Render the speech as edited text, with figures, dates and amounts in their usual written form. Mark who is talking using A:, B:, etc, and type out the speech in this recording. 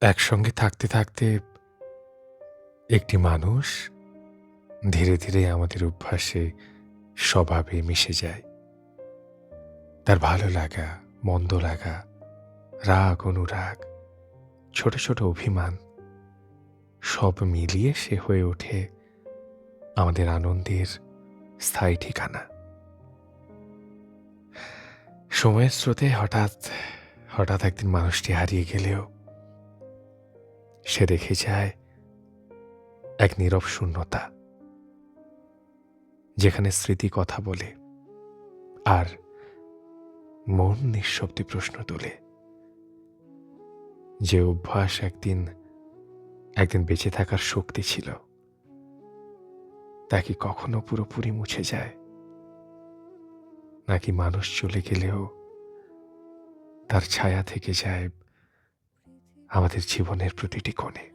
A: একসঙ্গে থাকতে থাকতে একটি মানুষ ধীরে ধীরে আমাদের অভ্যাসে স্বভাবে মিশে যায়। তার ভালো লাগা, মন্দ লাগা, রাগ, অনুরাগ, ছোট ছোট অভিমান সব মিলিয়ে সে হয়ে ওঠে আমাদের আনন্দের স্থায়ী ঠিকানা। সময়ের স্রোতে হঠাৎ হঠাৎ একদিন মানুষটি হারিয়ে গেলেও সে রেখে যায় এক নীরব শূন্যতা, যেখানে স্মৃতি কথা বলে আর মন নিঃশব্দে প্রশ্ন তোলে, যে অভ্যাস একদিন বেঁচে থাকার শক্তি ছিল, তা কি কখনো পুরোপুরি মুছে যায়, নাকি মানুষ চলে গেলেও তার ছায়া থেকে যায় আমাদের জীবনের প্রতিটি কোণে।